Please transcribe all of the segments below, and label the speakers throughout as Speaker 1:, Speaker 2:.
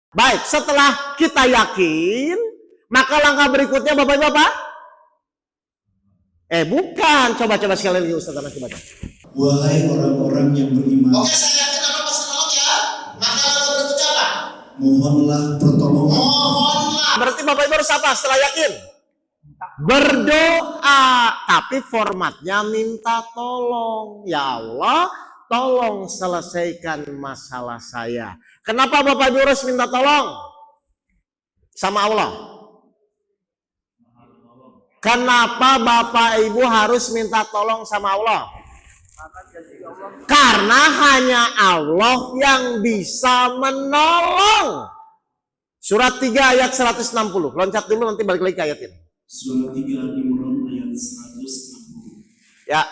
Speaker 1: Baik, setelah kita yakin, maka langkah berikutnya Bapak Ibu apa? Bukan. Coba sekali lagi Ustaz Anas baca.
Speaker 2: Wahai orang-orang yang beriman.
Speaker 3: Oke, saya yakin Allah pasti nolong ya. Maka langkah berikutnya apa?
Speaker 2: Mohonlah pertolongan.
Speaker 3: Mohonlah.
Speaker 1: Berarti Bapak Ibu harus apa setelah yakin? Berdoa, tapi formatnya minta tolong. Ya Allah, tolong selesaikan masalah saya. Kenapa Bapak Ibu harus minta tolong sama Allah? Kenapa Bapak Ibu harus minta tolong sama Allah? Karena hanya Allah yang bisa menolong. Surat 3 ayat 160. Loncat dulu nanti balik lagi ke ayat ini.
Speaker 2: Surat 3 Al-Imran ayat 160.
Speaker 1: Ya.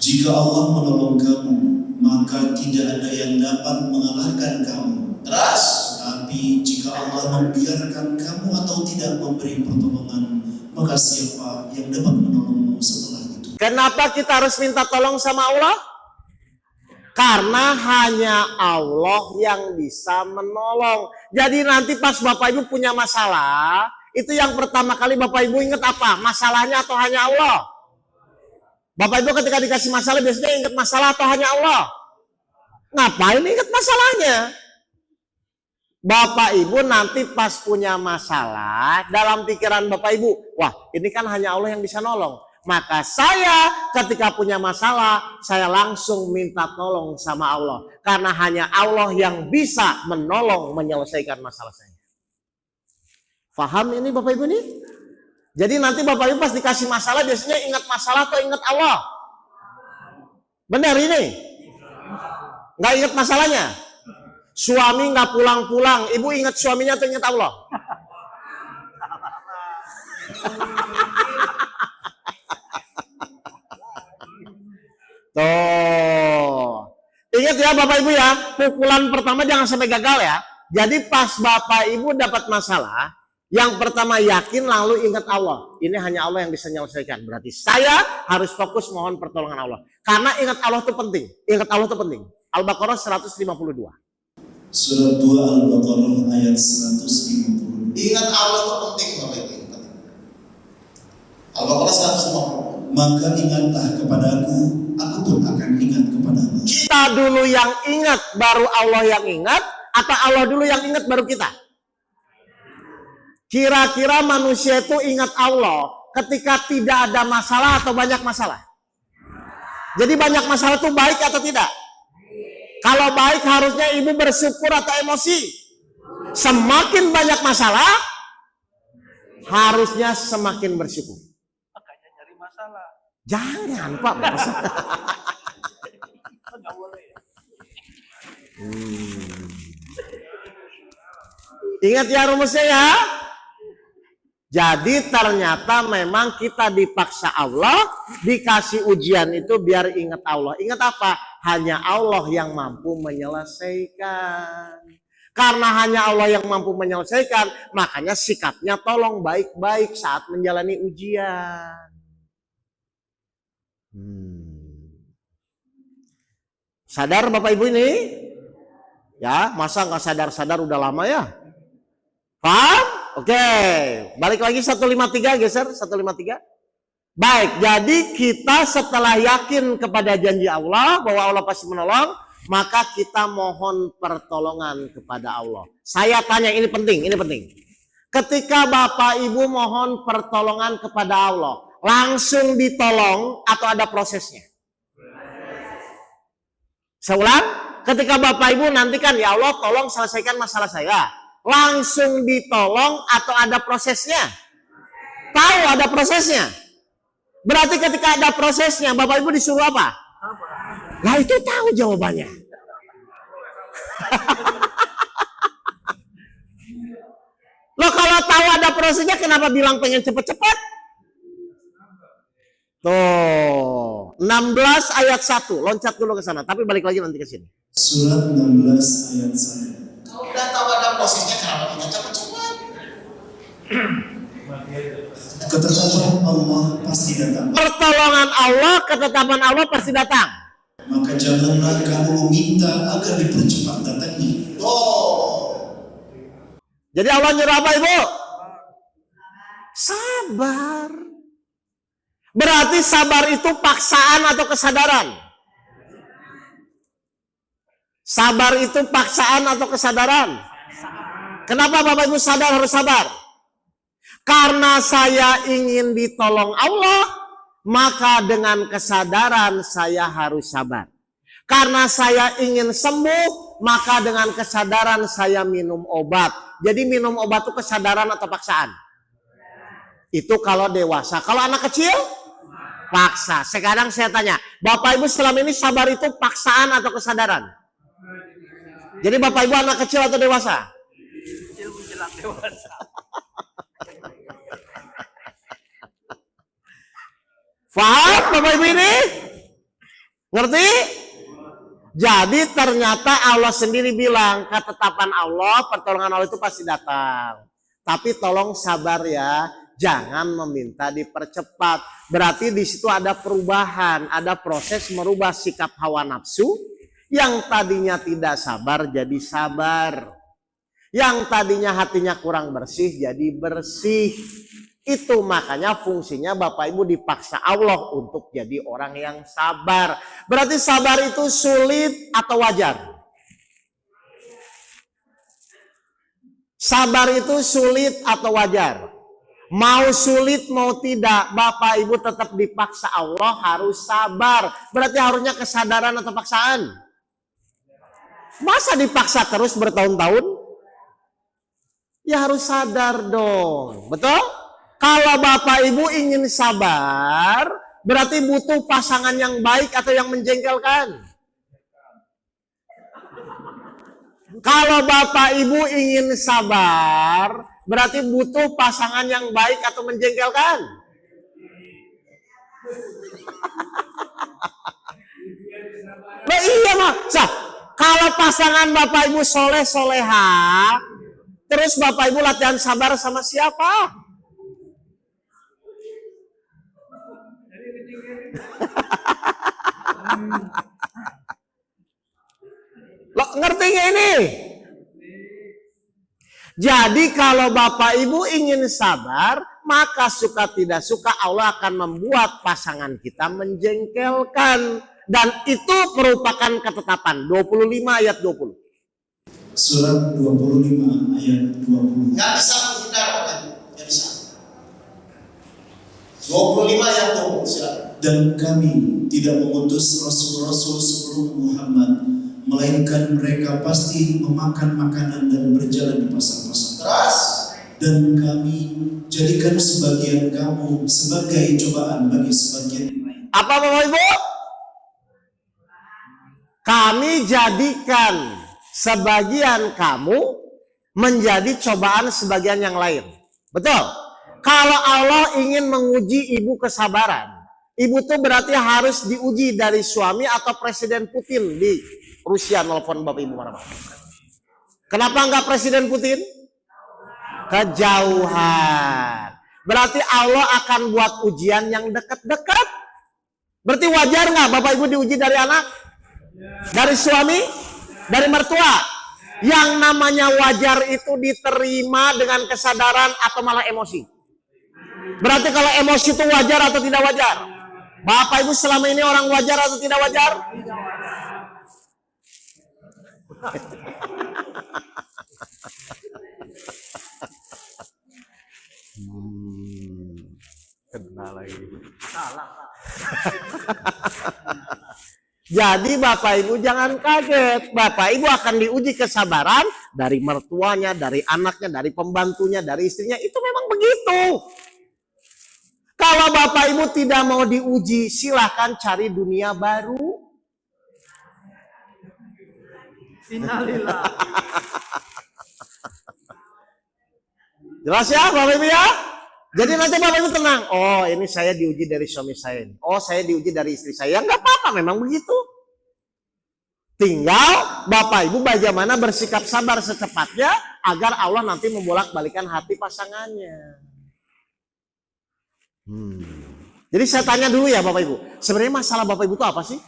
Speaker 2: Jika Allah menolong kamu, maka tidak ada yang dapat mengalahkan kamu.
Speaker 3: Terus,
Speaker 2: tapi jika Allah membiarkan kamu atau tidak memberi pertolongan, maka siapa yang dapat menolongmu setelah itu?
Speaker 1: Kenapa kita harus minta tolong sama Allah? Karena hanya Allah yang bisa menolong. Jadi nanti pas Bapak Ibu punya masalah, itu yang pertama kali Bapak Ibu ingat apa? Masalahnya atau hanya Allah? Bapak Ibu ketika dikasih masalah biasanya ingat masalah atau hanya Allah? Ngapain ingat masalahnya? Bapak Ibu nanti pas punya masalah, dalam pikiran Bapak Ibu, wah ini kan hanya Allah yang bisa nolong. Maka saya ketika punya masalah, saya langsung minta tolong sama Allah. Karena hanya Allah yang bisa menolong menyelesaikan masalah saya. Paham ini Bapak Ibu nih? Jadi nanti Bapak Ibu pas dikasih masalah biasanya ingat masalah atau ingat Allah? Benar ini? Nggak ingat masalahnya? Suami nggak pulang-pulang, ibu ingat suaminya atau ingat Allah? Tuh. Ingat ya Bapak Ibu ya, pukulan pertama jangan sampai gagal ya. Jadi pas Bapak Ibu dapat masalah, yang pertama yakin lalu ingat Allah. Ini hanya Allah yang bisa menyelesaikan. Berarti saya harus fokus mohon pertolongan Allah. Karena ingat Allah itu penting. Ingat Allah itu penting. Al-Baqarah 152.
Speaker 2: Surat 2 Al-Baqarah ayat 150.
Speaker 3: ingat Allah itu penting Bapak Ibu. Al-Baqarah 150.
Speaker 2: Maka ingatlah kepadaku, aku pun akan ingat kepadamu.
Speaker 1: Kita dulu yang ingat baru Allah yang ingat, atau Allah dulu yang ingat baru kita? Kira-kira manusia itu ingat Allah ketika tidak ada masalah atau banyak masalah? Jadi banyak masalah itu baik atau tidak? Kalau baik harusnya ibu bersyukur atau emosi? Semakin banyak masalah, harusnya semakin bersyukur.
Speaker 4: Makanya nyari masalah.
Speaker 1: Jangan Pak. Ingat ya rumusnya ya. Jadi ternyata memang kita dipaksa Allah, dikasih ujian itu biar ingat Allah. Ingat apa? Hanya Allah yang mampu menyelesaikan. Karena hanya Allah yang mampu menyelesaikan, makanya sikapnya tolong baik-baik saat menjalani ujian. Sadar Bapak Ibu ini? Ya, masa nggak sadar-sadar udah lama ya? Paham? Oke, balik lagi 153 geser 153. Baik, jadi kita setelah yakin kepada janji Allah bahwa Allah pasti menolong, maka kita mohon pertolongan kepada Allah. Saya tanya ini penting, ini penting. Ketika Bapak Ibu mohon pertolongan kepada Allah, langsung ditolong atau ada prosesnya? Saya ulang, ketika Bapak Ibu nantikan ya Allah tolong selesaikan masalah saya. Langsung ditolong atau ada prosesnya? Tahu ada prosesnya? Berarti ketika ada prosesnya, Bapak Ibu disuruh apa? Nah itu tahu jawabannya. Loh kalau tahu ada prosesnya, kenapa bilang pengen cepet-cepet? Tuh, 16 ayat 1, loncat dulu ke sana, tapi balik lagi nanti ke sini.
Speaker 2: Surat 16 ayat 1.
Speaker 3: Kalau udah tahu ada prosesnya, kenapa kita cepat-cepat?
Speaker 2: Ketetapan Allah pasti datang.
Speaker 1: Pertolongan Allah, ketetapan Allah pasti datang.
Speaker 2: maka janganlah kamu meminta agar dipercepat datangnya.
Speaker 1: Jadi Allah nyuruh apa Ibu? Sabar. Berarti sabar itu paksaan atau kesadaran? Sabar itu paksaan atau kesadaran? Kenapa Bapak Ibu sadar harus sabar? Karena saya ingin ditolong Allah, maka dengan kesadaran saya harus sabar. Karena saya ingin sembuh, maka dengan kesadaran saya minum obat. Jadi minum obat itu kesadaran atau paksaan? Itu kalau dewasa. Kalau anak kecil? Paksa. Sekarang saya tanya, Bapak Ibu selama ini sabar itu paksaan atau kesadaran? Jadi Bapak Ibu anak kecil atau dewasa?
Speaker 4: Kecil menjelang dewasa.
Speaker 1: Faham Bapak Ibu ini? Ngerti? Jadi ternyata Allah sendiri bilang, ketetapan Allah, pertolongan Allah itu pasti datang. Tapi tolong sabar ya, jangan meminta dipercepat. Berarti di situ ada perubahan, ada proses merubah sikap hawa nafsu yang tadinya tidak sabar jadi sabar. Yang tadinya hatinya kurang bersih jadi bersih. Itu makanya fungsinya Bapak Ibu dipaksa Allah untuk jadi orang yang sabar. Berarti sabar itu sulit atau wajar? Sabar itu sulit atau wajar? Mau sulit mau tidak, Bapak Ibu tetap dipaksa Allah harus sabar. Berarti harusnya kesadaran atau paksaan? Masa dipaksa terus bertahun-tahun? Ya harus sadar dong, betul? Kalau Bapak Ibu ingin sabar, berarti butuh pasangan yang baik atau yang menjengkelkan? Kalau Bapak Ibu ingin sabar, berarti butuh pasangan yang baik atau menjengkelkan? Nah iya mah, kalau pasangan Bapak Ibu soleh soleha, terus Bapak Ibu latihan sabar sama siapa? Loh, ngerti nggak ini? Jadi kalau Bapak Ibu ingin sabar, maka suka tidak suka Allah akan membuat pasangan kita menjengkelkan. Dan itu merupakan ketetapan. 25 ayat 20.
Speaker 2: Surat 25 ayat 20.
Speaker 3: Nggak bisa menghindar Bapak Ibu, nggak bisa. 25 ayat 20, silakan.
Speaker 2: Dan kami tidak mengutus rasul-rasul sebelum Muhammad, melainkan mereka pasti memakan makanan dan berjalan di pasar-pasar.
Speaker 3: Terus,
Speaker 2: Dan kami jadikan sebagian kamu sebagai cobaan bagi sebagian lain.
Speaker 1: Apa Bapak Ibu? Kami jadikan sebagian kamu menjadi cobaan sebagian yang lain. Betul? Kalau Allah ingin menguji ibu kesabaran, ibu tuh berarti harus diuji dari suami atau Presiden Putin di Rusia nelfon Bapak Ibu mana? Kenapa enggak Presiden Putin? Kejauhan. Berarti Allah akan buat ujian yang dekat-dekat. Berarti wajar nggak Bapak Ibu diuji dari anak? Dari suami? Dari mertua? Yang namanya wajar itu diterima dengan kesadaran atau malah emosi? Berarti kalau emosi itu wajar atau tidak wajar? Bapak Ibu selama ini orang wajar atau tidak wajar? Kena lagi. Salah. Jadi Bapak Ibu jangan kaget. Bapak Ibu akan diuji kesabaran dari mertuanya, dari anaknya, dari pembantunya, dari istrinya. Itu memang begitu. Kalau Bapak Ibu tidak mau diuji, silahkan cari dunia baru.
Speaker 4: Innalillah.
Speaker 1: Jelas ya Bapak Ibu ya? Jadi nanti Bapak Ibu tenang. Oh ini saya diuji dari suami saya. Oh saya diuji dari istri saya. Enggak apa-apa memang begitu. Tinggal Bapak Ibu bagaimana bersikap sabar secepatnya agar Allah nanti membolak-balikan hati pasangannya. Jadi saya tanya dulu ya Bapak Ibu. Sebenarnya masalah Bapak Ibu itu apa sih?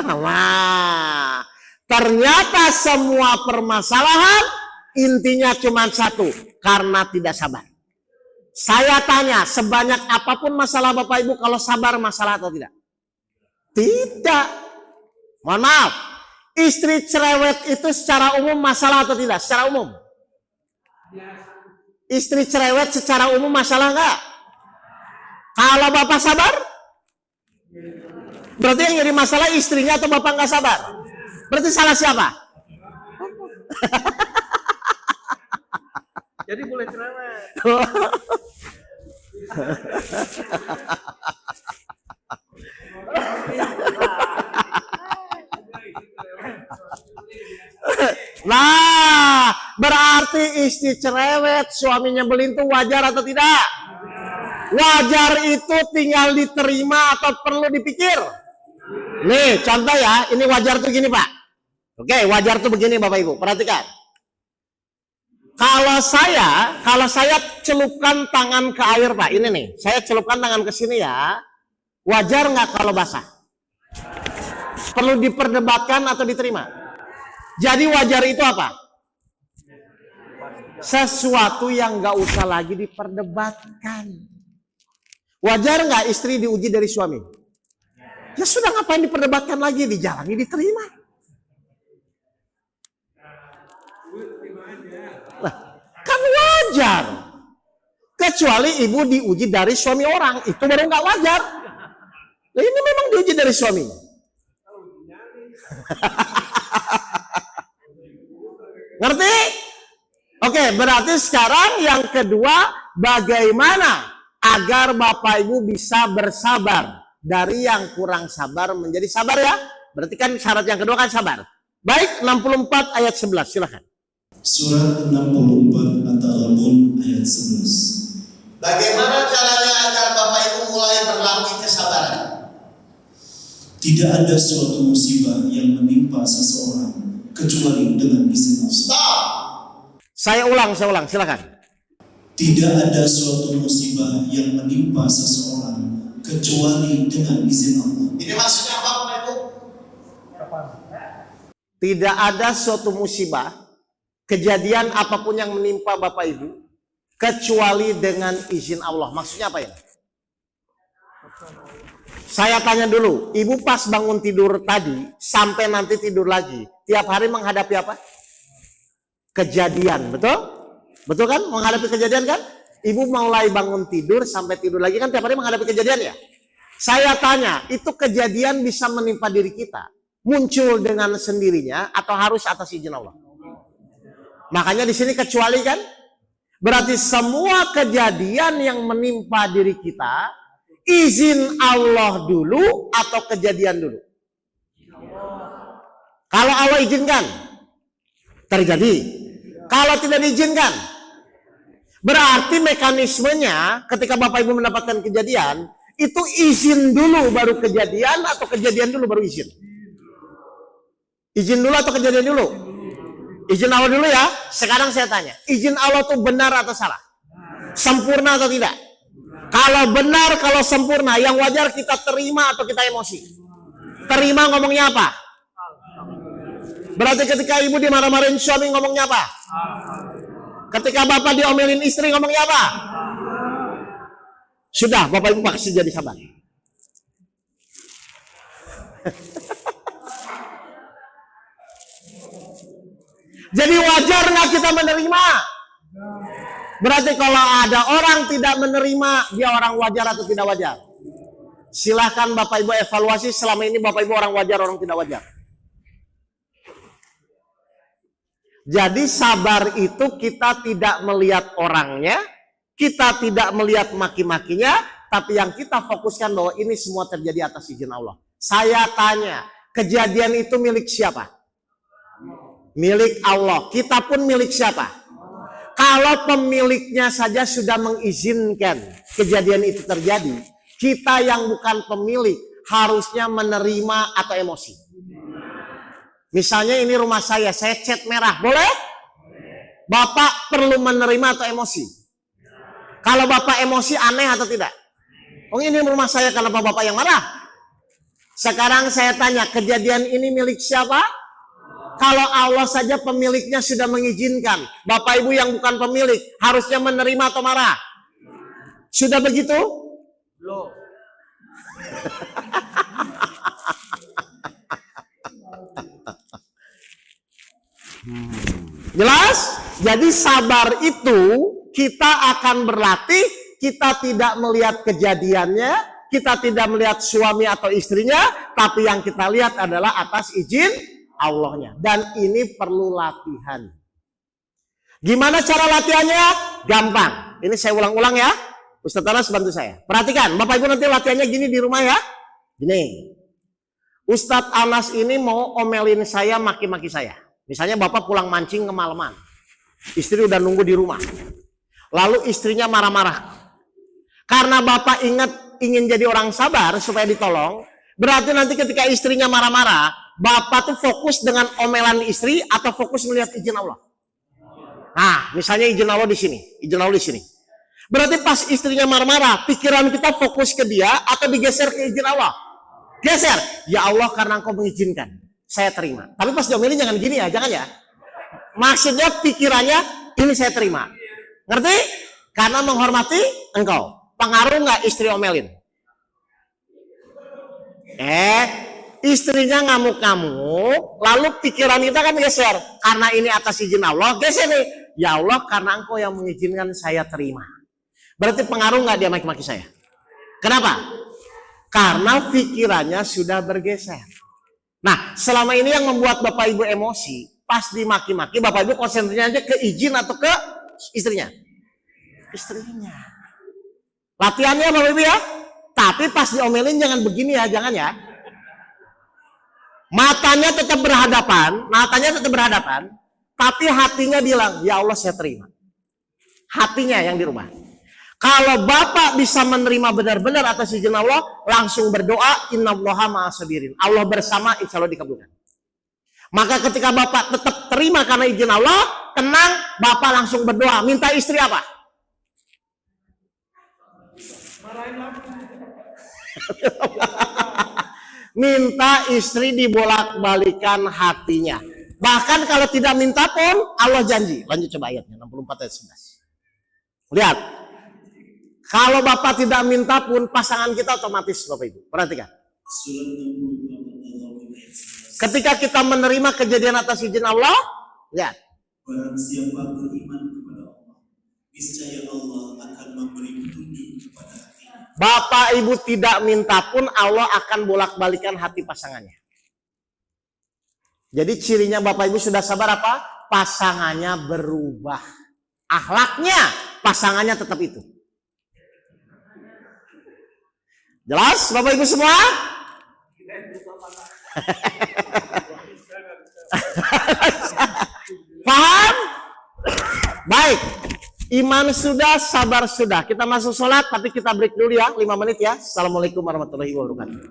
Speaker 1: Nah, ternyata semua permasalahan intinya cuma satu, karena tidak sabar. Saya tanya, sebanyak apapun masalah Bapak Ibu, kalau sabar masalah atau tidak? Tidak. Mohon maaf, istri cerewet itu secara umum masalah atau tidak? Secara umum. Istri cerewet secara umum masalah enggak? Kalau Bapak sabar? Berarti yang jadi masalah istrinya atau Bapak nggak sabar? Berarti salah siapa?
Speaker 4: Jadi boleh cerewet.
Speaker 1: Nah, berarti istri cerewet, suaminya nyebelin itu wajar atau tidak? Wajar itu tinggal diterima atau perlu dipikir? Nih, contoh ya, ini wajar tuh gini Pak. Oke, wajar tuh begini Bapak Ibu, perhatikan. Kalau saya celupkan tangan ke air Pak, ini nih, saya celupkan tangan ke sini ya. Wajar nggak kalau basah? Perlu diperdebatkan atau diterima? Jadi wajar itu apa? Sesuatu yang nggak usah lagi diperdebatkan. Wajar nggak istri diuji dari suami? Ya sudah, ngapain diperdebatkan lagi, dijalani, diterima. Nah, kan wajar. Kecuali ibu diuji dari suami orang, itu baru nggak wajar. Nah, ini memang diuji dari suami. Ngerti? Oke, berarti sekarang yang kedua, bagaimana agar Bapak Ibu bisa bersabar dari yang kurang sabar menjadi sabar ya? Berarti kan syarat yang kedua kan sabar. Baik, 64 ayat 11, silakan.
Speaker 2: Surat 64 At-Taghabun ayat 11.
Speaker 3: Bagaimana caranya agar Bapak Ibu mulai berlatih kesabaran?
Speaker 2: Tidak ada suatu musibah yang menimpa seseorang kecuali dengan izin Allah.
Speaker 3: Stop.
Speaker 1: Saya ulang, silakan.
Speaker 2: Tidak ada suatu musibah yang menimpa seseorang kecuali dengan izin Allah.
Speaker 3: Ini maksudnya apa Bapak Ibu?
Speaker 1: Tidak ada suatu musibah, kejadian apapun yang menimpa Bapak Ibu, kecuali dengan izin Allah. Maksudnya apa ya? Saya tanya dulu, Ibu pas bangun tidur tadi, sampai nanti tidur lagi, tiap hari menghadapi apa? Kejadian, betul? Betul kan? Menghadapi kejadian kan? Ibu mulai bangun tidur sampai tidur lagi kan tiap hari menghadapi kejadian ya? Saya tanya, itu kejadian bisa menimpa diri kita, muncul dengan sendirinya atau harus atas izin Allah? Makanya di sini kecuali kan? Berarti semua kejadian yang menimpa diri kita, izin Allah dulu atau kejadian dulu? Kalau Allah izinkan, terjadi. Kalau tidak diizinkan, berarti mekanismenya ketika Bapak Ibu mendapatkan kejadian, itu izin dulu baru kejadian atau kejadian dulu baru izin? Izin dulu atau kejadian dulu? Izin Allah dulu ya. Sekarang saya tanya, izin Allah itu benar atau salah? Sempurna atau tidak? Kalau benar, kalau sempurna, yang wajar kita terima atau kita emosi? Terima ngomongnya apa? Berarti ketika ibu dimarah-marahin suami ngomongnya apa? Ketika bapak diomelin istri ngomongnya apa? Sudah, Bapak Ibu pasti jadi sabar. Jadi wajar nggak kita menerima? Berarti kalau ada orang tidak menerima, dia orang wajar atau tidak wajar? Silahkan Bapak Ibu evaluasi selama ini Bapak Ibu orang wajar, orang tidak wajar. Jadi sabar itu kita tidak melihat orangnya, kita tidak melihat maki-makinya, tapi yang kita fokuskan bahwa ini semua terjadi atas izin Allah. Saya tanya, kejadian itu milik siapa? Milik Allah. Kita pun milik siapa? Kalau pemiliknya saja sudah mengizinkan kejadian itu terjadi, kita yang bukan pemilik harusnya menerima atau emosi. Misalnya ini rumah saya cat merah, boleh? Bapak perlu menerima atau emosi? Kalau Bapak emosi aneh atau tidak? Oh ini rumah saya, kenapa Bapak yang marah? Sekarang saya tanya, kejadian ini milik siapa? Kalau Allah saja pemiliknya sudah mengizinkan, Bapak Ibu yang bukan pemilik harusnya menerima atau marah? Sudah begitu?
Speaker 4: Belum.
Speaker 1: Jelas? Jadi sabar itu kita akan berlatih, kita tidak melihat kejadiannya, kita tidak melihat suami atau istrinya, tapi yang kita lihat adalah atas izin Allahnya. Dan ini perlu latihan. Gimana cara latihannya? Gampang. Ini saya ulang-ulang ya. Ustadz Anas bantu saya. Perhatikan, Bapak Ibu nanti latihannya gini di rumah ya. Gini. Ustadz Anas ini mau omelin saya, maki-maki saya. Misalnya Bapak pulang mancing kemalaman. Istri udah nunggu di rumah. Lalu istrinya marah-marah. Karena Bapak ingat ingin jadi orang sabar supaya ditolong. Berarti nanti ketika istrinya marah-marah, Bapak tuh fokus dengan omelan istri atau fokus melihat izin Allah? Nah, misalnya izin Allah di sini, izin Allah di sini. Berarti pas istrinya marah-marah, pikiran kita fokus ke dia atau digeser ke izin Allah? Geser. Ya Allah, karena Engkau mengizinkan, saya terima. Tapi pas diomelin jangan gini ya, jangan ya. Maksudnya pikirannya ini saya terima. Ngerti? Karena menghormati Engkau. Pengaruh nggak istri omelin? Istrinya ngamuk-ngamuk, lalu pikiran kita kan geser. Karena ini atas izin Allah, geser nih. Ya Allah, karena Engkau yang mengizinkan saya terima. Berarti pengaruh nggak dia maki-maki saya? Kenapa? Karena pikirannya sudah bergeser. Nah, selama ini yang membuat Bapak Ibu emosi, pas dimaki-maki, Bapak Ibu konsentrasinya aja ke izin atau ke istrinya? Istrinya. Latihannya Bapak Ibu ya. Tapi pas diomelin jangan begini ya, jangan ya. Matanya tetap berhadapan, tapi hatinya bilang, ya Allah saya terima. Hatinya yang di rumah. Kalau Bapak bisa menerima benar-benar atas izin Allah, langsung berdoa, innallaha ma'as-sabirin. Allah bersama, insya Allah dikabulkan. Maka ketika Bapak tetap terima karena izin Allah, tenang, Bapak langsung berdoa. Minta istri apa? Minta istri dibolak-balikan hatinya. Bahkan kalau tidak minta pun Allah janji. Lanjut coba ayatnya 64 ayat 11. Lihat. Kalau Bapak tidak minta pun pasangan kita otomatis Bapak Ibu. Perhatikan. Ketika kita menerima kejadian atas izin Allah, lihat.
Speaker 2: Barang siapa beriman kepada Allah, niscaya Allah akan memberi petunjuk kepada hatinya.
Speaker 1: Bapak Ibu tidak minta pun Allah akan bolak-balikan hati pasangannya. Jadi cirinya Bapak Ibu sudah sabar apa? Pasangannya berubah. Akhlaknya pasangannya tetap itu. Jelas Bapak Ibu semua? Paham? Baik. Iman sudah, sabar sudah. Kita masuk sholat, tapi kita break dulu ya, 5 menit ya. Assalamualaikum warahmatullahi wabarakatuh.